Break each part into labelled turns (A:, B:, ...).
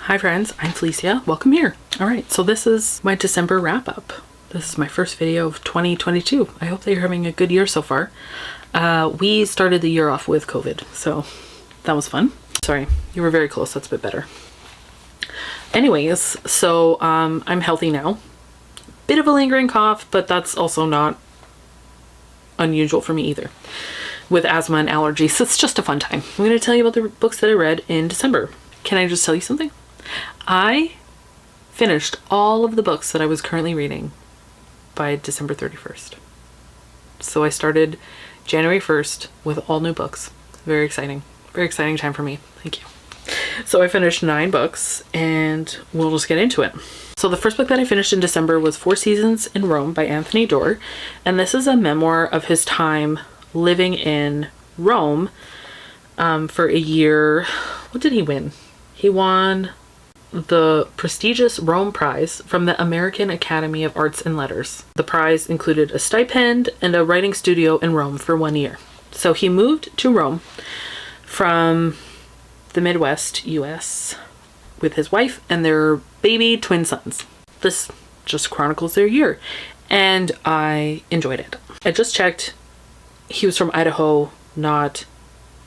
A: Hi friends, I'm Felicia. Welcome here. Alright, so this is my December wrap up. This is my first video of 2022. I hope that you're having a good year so far. We started the year off with COVID, so that was fun. Sorry, you were very close. That's a bit better. Anyways, so I'm healthy now. Bit of a lingering cough, but that's also not unusual for me either. With asthma and allergies, it's just a fun time. I'm going to tell you about the books that I read in December. Can I just tell you something? I finished all of the books that I was currently reading by December 31st. So I started January 1st with all new books. Very exciting. Very exciting time for me. Thank you. So I finished 9 books and we'll just get into it. So the first book that I finished in December was 4 Seasons in Rome by Anthony Doerr. And this is a memoir of his time living in Rome for a year. What did he win? He won the prestigious Rome Prize from the American Academy of Arts and Letters. The prize included a stipend and a writing studio in Rome for 1 year. So he moved to Rome from the Midwest US with his wife and their baby twin sons. This just chronicles their year and I enjoyed it. I just checked. He was from Idaho, I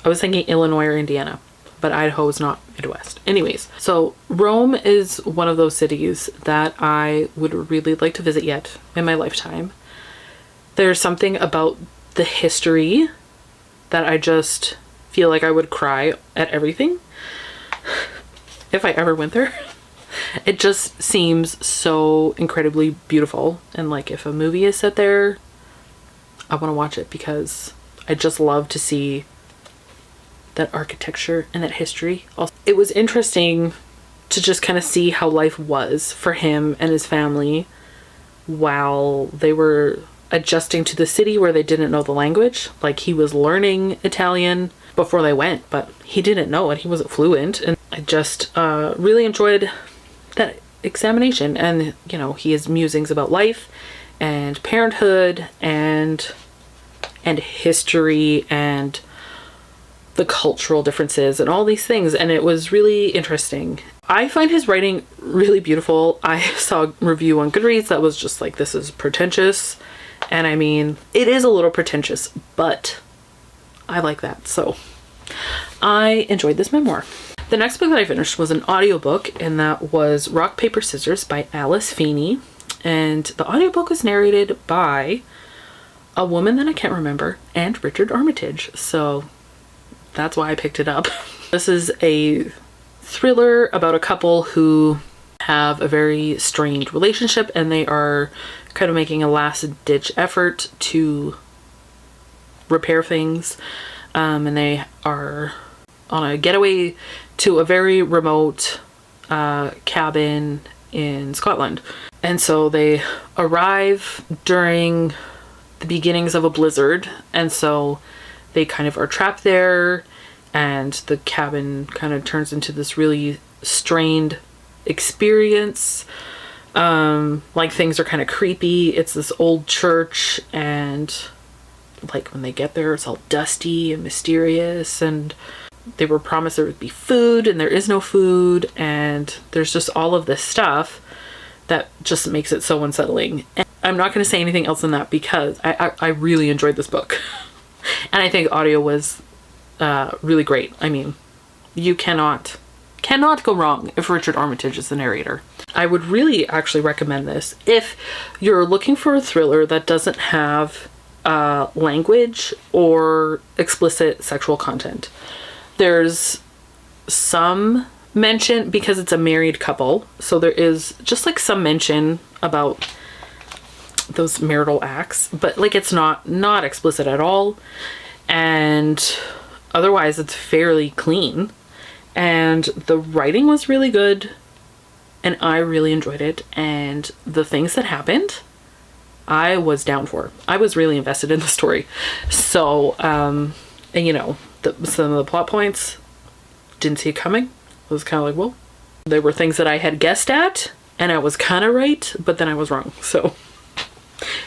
A: was thinking Illinois or Indiana, but Idaho is not Midwest. Anyways, so Rome is one of those cities that I would really like to visit yet in my lifetime. There's something about the history that I just feel like I would cry at everything if I ever went there. It just seems so incredibly beautiful, and like if a movie is set there, I want to watch it because I just love to see that architecture and that history. Also, it was interesting to just kind of see how life was for him and his family while they were adjusting to the city where they didn't know the language. Like, he was learning Italian before they went, but he didn't know it. He wasn't fluent. And I just really enjoyed that examination. And, you know, he has musings about life and parenthood and history and the cultural differences and all these things, and it was really interesting. I find his writing really beautiful. I saw a review on Goodreads that was just like, this is pretentious, and I mean, it is a little pretentious, but I like that, so I enjoyed this memoir. The next book that I finished was an audiobook, and that was Rock, Paper, Scissors by Alice Feeney, and the audiobook was narrated by a woman that I can't remember, and Richard Armitage, so that's why I picked it up. This is a thriller about a couple who have a very strained relationship and they are kind of making a last-ditch effort to repair things. And they are on a getaway to a very remote cabin in Scotland. And so they arrive during the beginnings of a blizzard, and so they kind of are trapped there, and the cabin kind of turns into this really strained experience. Like, things are kind of creepy. It's this old church, and like when they get there, it's all dusty and mysterious, and they were promised there would be food, and there is no food, and there's just all of this stuff that just makes it so unsettling. And I'm not going to say anything else than that because I really enjoyed this book. And I think audio was really great. I mean, you cannot go wrong if Richard Armitage is the narrator. I would really actually recommend this if you're looking for a thriller that doesn't have language or explicit sexual content. There's some mention because it's a married couple, so there is just like some mention about those marital acts, but like it's not explicit at all, and otherwise it's fairly clean, and the writing was really good and I really enjoyed it, and the things that happened I was down for. I was really invested in the story. So and you know, some of the plot points didn't see it coming. I was kind of like, well, there were things that I had guessed at and I was kind of right, but then I was wrong. So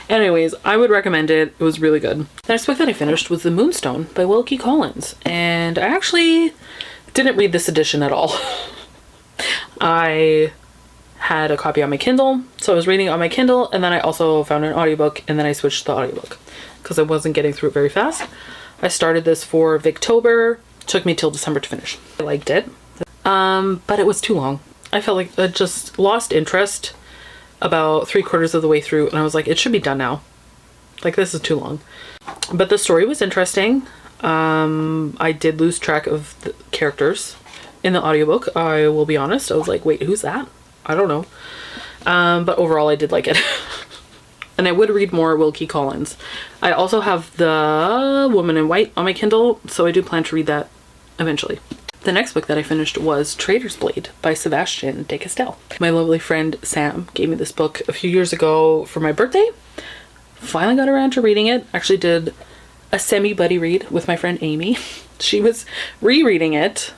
A: anyways, I would recommend it. It was really good. The next book that I finished was The Moonstone by Wilkie Collins, and I actually didn't read this edition at all. I had a copy on my Kindle, so I was reading it on my Kindle, and then I also found an audiobook, and then I switched to the audiobook because I wasn't getting through it very fast. I started this for Victober. Took me till December to finish. I liked it, but it was too long. I felt like I just lost interest about 3/4 of the way through, and I was like, it should be done now. Like, this is too long. But the story was interesting. I did lose track of the characters in the audiobook. I will be honest. I was like, wait, who's that? I don't know. But overall, I did like it. And I would read more Wilkie Collins. I also have The Woman in White on my Kindle, so I do plan to read that eventually. The next book that I finished was Traitor's Blade by Sebastian de Castell. My lovely friend Sam gave me this book a few years ago for my birthday. Finally got around to reading it. Actually did a semi-buddy read with my friend Amy. She was rereading it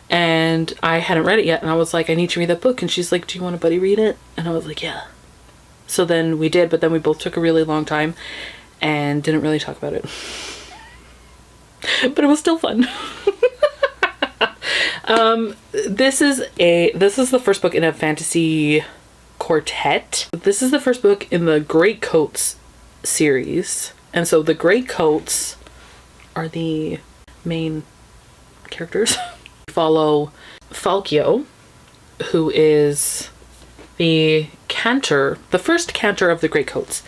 A: and I hadn't read it yet, and I was like, I need to read that book, and she's like, do you want to buddy read it? And I was like, yeah. So then we did, but then we both took a really long time and didn't really talk about it. But it was still fun. This is the first book in a fantasy quartet. This is the first book in the Greatcoats series. And so the Greatcoats are the main characters. We follow Falkio, who is the cantor, the first cantor of the Greatcoats.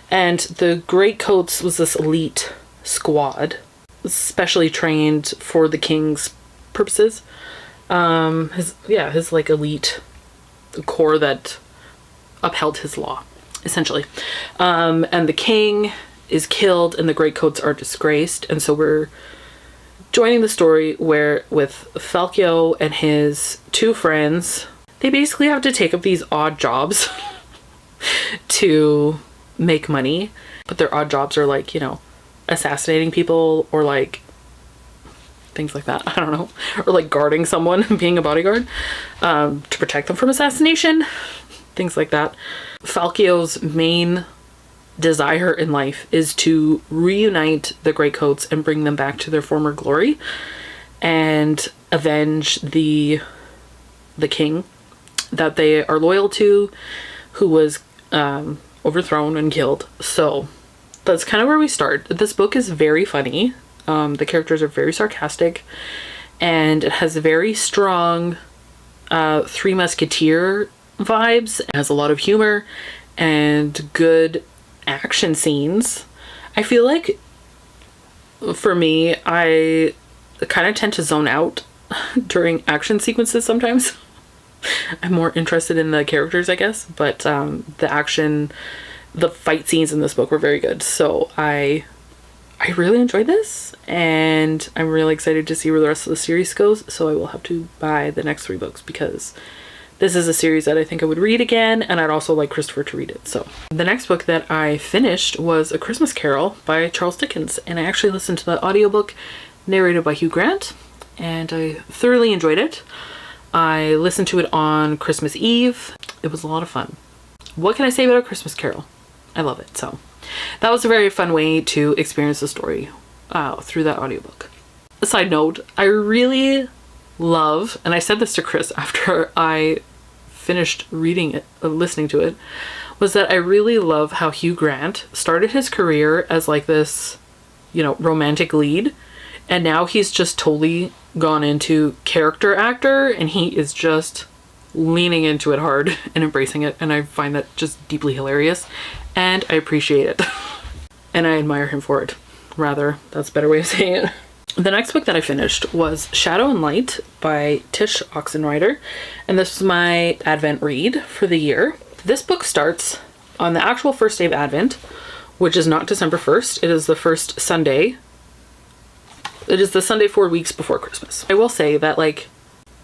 A: And the Greatcoats was this elite squad, specially trained for the king's purposes. His like elite corps that upheld his law, essentially. And the king is killed and the Greatcoats are disgraced, and so we're joining the story where with Falkio and his two friends, they basically have to take up these odd jobs to make money, but their odd jobs are like, you know, assassinating people or like things like that. I don't know. Or like guarding someone, being a bodyguard, to protect them from assassination, things like that. Falkio's main desire in life is to reunite the Greatcoats and bring them back to their former glory and avenge the king that they are loyal to, who was overthrown and killed. So that's kind of where we start. This book is very funny. The characters are very sarcastic, and it has very strong Three Musketeer vibes. It has a lot of humor and good action scenes. I feel like for me, I kind of tend to zone out during action sequences sometimes. I'm more interested in the characters, I guess, but the fight scenes in this book were very good. So I really enjoyed this, and I'm really excited to see where the rest of the series goes. So I will have to buy the next 3 books because this is a series that I think I would read again, and I'd also like Christopher to read it. So the next book that I finished was A Christmas Carol by Charles Dickens, and I actually listened to the audiobook narrated by Hugh Grant, and I thoroughly enjoyed it. I listened to it on Christmas Eve. It was a lot of fun. What can I say about A Christmas Carol? I love it. So that was a very fun way to experience the story through that audiobook. A side note, I really love, and I said this to Chris after I finished reading it, listening to it, was that I really love how Hugh Grant started his career as like this, you know, romantic lead, and now he's just totally gone into character actor, and he is just leaning into it hard and embracing it, and I find that just deeply hilarious, and I appreciate it. And I admire him for it. Rather, that's a better way of saying it. The next book that I finished was Shadow and Light by Tish Oxenreider, and this was my Advent read for the year. This book starts on the actual first day of Advent, which is not December 1st. It is the first Sunday. It is the Sunday 4 weeks before Christmas. I will say that, like,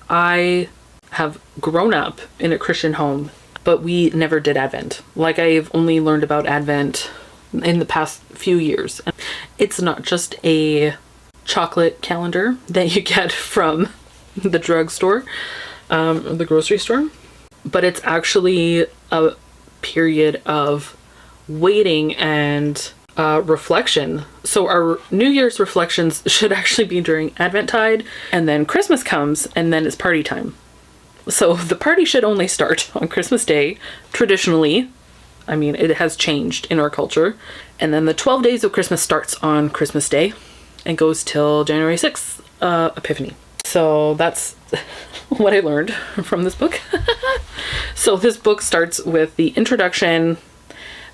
A: I have grown up in a Christian home, but we never did Advent. Like, I've only learned about Advent in the past few years. It's not just a chocolate calendar that you get from the drugstore, or the grocery store, but it's actually a period of waiting and reflection. So our New Year's reflections should actually be during Adventtide, and then Christmas comes, and then it's party time. So the party should only start on Christmas Day, traditionally. I mean, it has changed in our culture. And then the 12 days of Christmas starts on Christmas Day and goes till January 6th, Epiphany. So that's what I learned from this book. So this book starts with the introduction,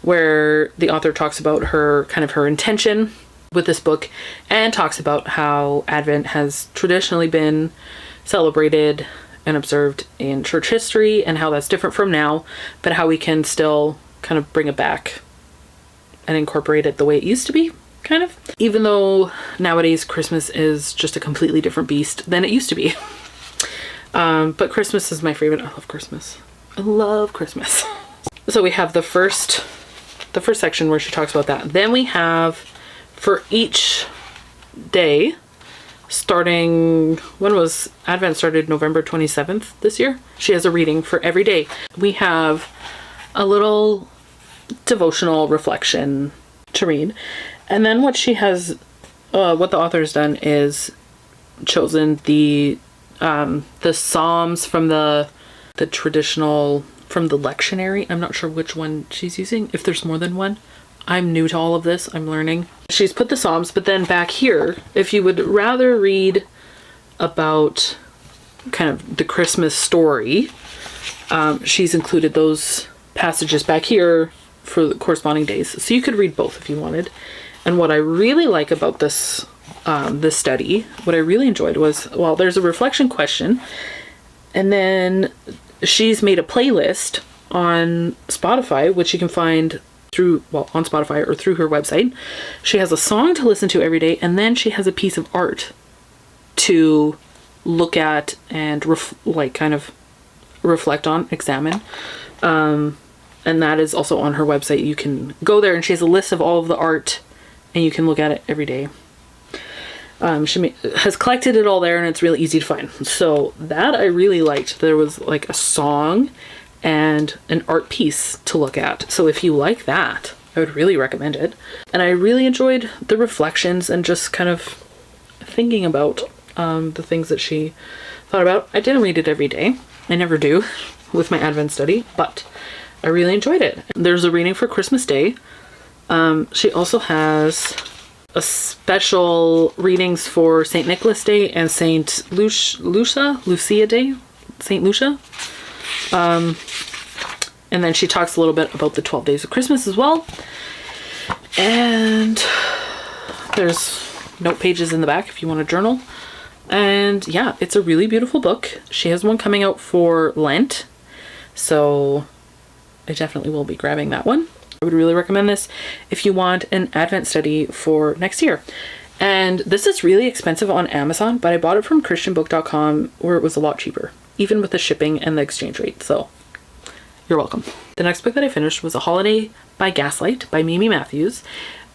A: where the author talks about her intention with this book, and talks about how Advent has traditionally been celebrated and observed in church history, and how that's different from now, but how we can still kind of bring it back and incorporate it the way it used to be, kind of. Even though nowadays Christmas is just a completely different beast than it used to be. But Christmas is my favorite. I love Christmas. I love Christmas. So we have the first section where she talks about that. Then we have, for each day, starting, when was Advent started? November 27th this year. She has a reading for every day. We have a little devotional reflection to read. And then what she has, what the author has done is chosen the Psalms from the traditional, from the lectionary. I'm not sure which one she's using, if there's more than one. I'm new to all of this. I'm learning. She's put the Psalms, but then back here, if you would rather read about kind of the Christmas story, she's included those passages back here for the corresponding days. So you could read both if you wanted. And what I really like about this study, what I really enjoyed was, well, there's a reflection question, and then she's made a playlist on Spotify, which you can find on Spotify or through her website. She has a song to listen to every day, and then she has a piece of art to look at and reflect on, examine. And that is also on her website. You can go there, and she has a list of all of the art, and you can look at it every day. She has collected it all there, and it's really easy to find. So that I really liked. There was like a song and an art piece to look at. So if you like that, I would really recommend it. And I really enjoyed the reflections and just kind of thinking about the things that she thought about. I didn't read it every day. I never do with my Advent study, but I really enjoyed it. There's a reading for Christmas Day. She also has a special readings for St. Nicholas Day and St. Lucia Day, St. Lucia. And then she talks a little bit about the 12 days of Christmas as well. And there's note pages in the back if you want to journal. And yeah, it's a really beautiful book. She has one coming out for Lent, so I definitely will be grabbing that one. I would really recommend this if you want an Advent study for next year. And this is really expensive on Amazon, but I bought it from christianbook.com where it was a lot cheaper, even with the shipping and the exchange rate. So you're welcome. The next book that I finished was A Holiday by Gaslight by Mimi Matthews.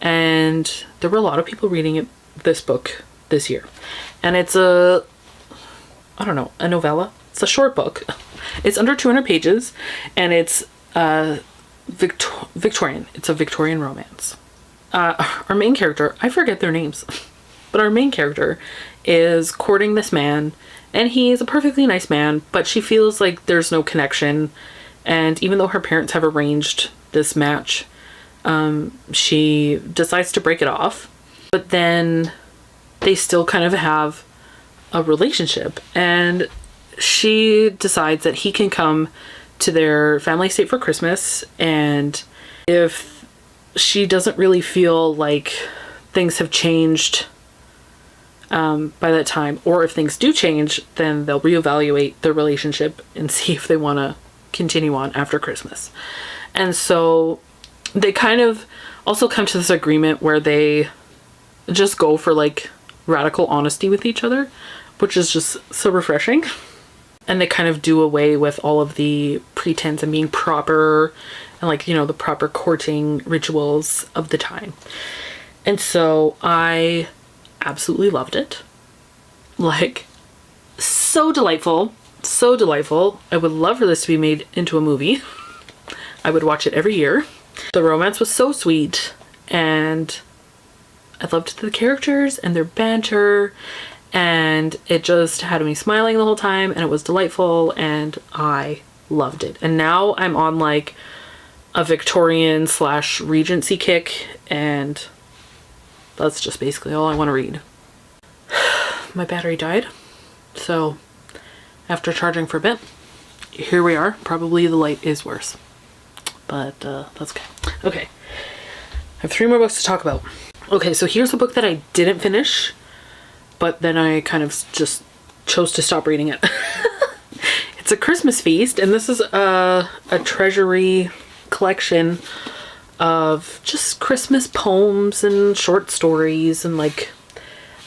A: And there were a lot of people reading this book this year. And it's a novella. It's a short book. It's under 200 pages, and it's Victorian. It's a Victorian romance. Our main character, I forget their names, but our main character is courting this man, and he is a perfectly nice man, but she feels like there's no connection. And even though her parents have arranged this match, she decides to break it off, but then they still kind of have a relationship, and she decides that he can come to their family estate for Christmas, and if she doesn't really feel like things have changed by that time, or if things do change, then they'll reevaluate their relationship and see if they want to continue on after Christmas. And so they kind of also come to this agreement where they just go for like radical honesty with each other, which is just so refreshing. And they kind of do away with all of the pretense and being proper and like, you know, the proper courting rituals of the time. And so I absolutely loved it. Like, so delightful. So delightful. I would love for this to be made into a movie. I would watch it every year. The romance was so sweet, and I loved the characters and their banter, and it just had me smiling the whole time, and it was delightful, and I loved it. And now I'm on like a Victorian / Regency kick, and that's just basically all I want to read. My battery died, so after charging for a bit, here we are. Probably the light is worse, but that's okay. Okay, I have 3 more books to talk about. Okay, so here's a book that I didn't finish, but then I kind of just chose to stop reading it. It's A Christmas Feast, and this is a treasury collection of just Christmas poems and short stories, and like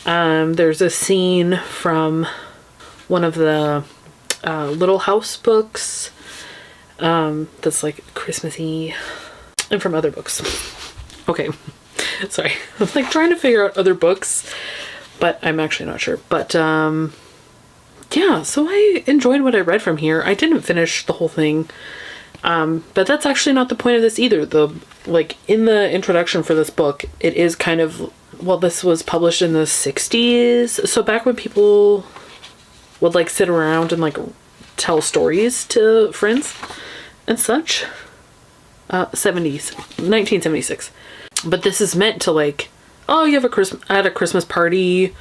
A: there's a scene from one of the Little House books that's like Christmassy, and from other books. Okay, sorry, I'm like trying to figure out other books, but I'm actually not sure. But yeah, so I enjoyed what I read from here. I didn't finish the whole thing, but that's actually not the point of this either. Like in the introduction for this book, it is kind of, well, this was published in the 60s, so back when people would like sit around and like tell stories to friends and such. 70s, 1976. But this is meant to like, oh, you have at a Christmas party,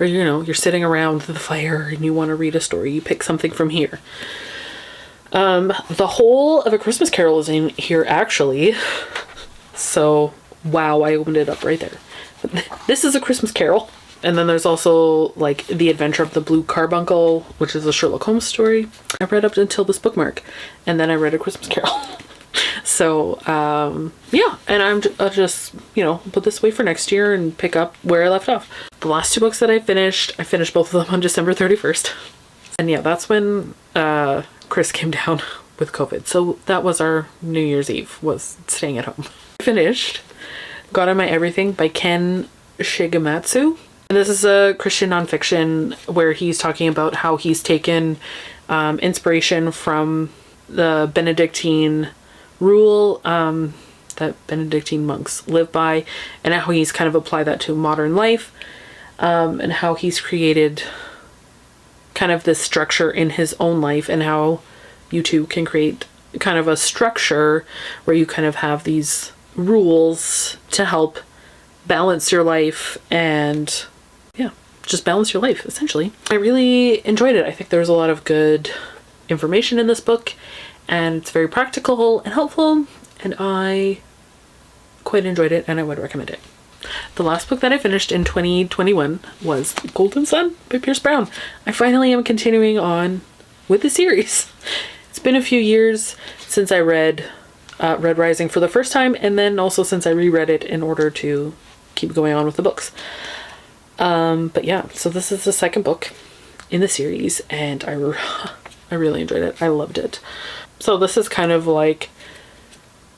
A: or you know, you're sitting around the fire and you want to read a story, you pick something from here. The whole of A Christmas Carol is in here actually. So wow, I opened it up right there. This is A Christmas Carol. And then there's also like The Adventure of the Blue Carbuncle, which is a Sherlock Holmes story. I read up until this bookmark, and then I read A Christmas Carol. So yeah, and I'll just, you know, put this away for next year and pick up where I left off. The last 2 books that I finished both of them on December 31st. And yeah, that's when Chris came down with COVID. So that was our New Year's Eve, was staying at home. Finished Got On My Everything by Ken Shigematsu. And this is a Christian nonfiction where he's talking about how he's taken inspiration from the Benedictine rule that Benedictine monks live by, and how he's kind of applied that to modern life, and how he's created kind of this structure in his own life, and how you too can create kind of a structure where you kind of have these rules to help balance your life, and yeah, just balance your life essentially. I really enjoyed it. I think there's a lot of good information in this book, and it's very practical and helpful, and I quite enjoyed it, and I would recommend it. The last book that I finished in 2021 was Golden Sun by Pierce Brown. I finally am continuing on with the series. It's been a few years since I read Red Rising for the first time, and then also since I reread it in order to keep going on with the books. But yeah, so this is the second book in the series, and I really enjoyed it. I loved it. So this is kind of like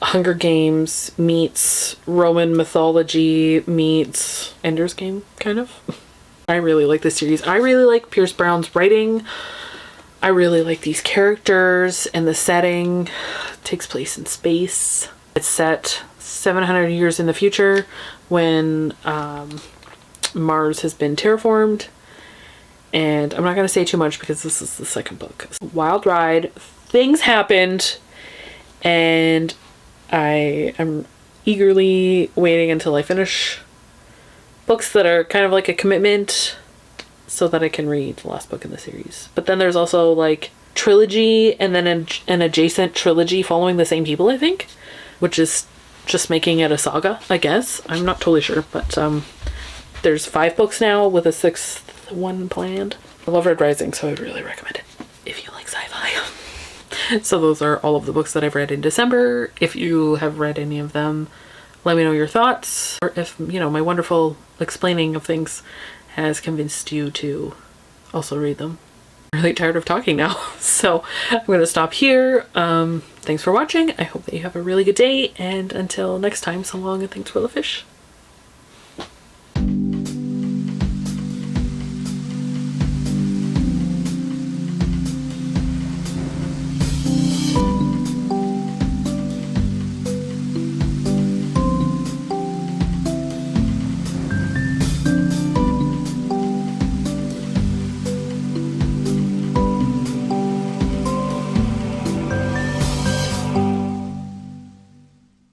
A: Hunger Games meets Roman mythology meets Ender's Game, kind of. I really like this series. I really like Pierce Brown's writing. I really like these characters, and the setting takes place in space. It's set 700 years in the future when Mars has been terraformed. And I'm not going to say too much because this is the second book. Wild ride. Things happened, and I am eagerly waiting until I finish books that are kind of like a commitment so that I can read the last book in the series. But then there's also like trilogy and then an adjacent trilogy following the same people, I think, which is just making it a saga, I guess. I'm not totally sure, but there's 5 books now with a 6th one planned. I love Red Rising, so I would really recommend it if you like sci-fi. So those are all of the books that I've read in December. If you have read any of them, let me know your thoughts, or if, you know, my wonderful explaining of things has convinced you to also read them. I'm really tired of talking now, so I'm going to stop here. Thanks for watching. I hope that you have a really good day, and until next time, so long and thanks for the fish.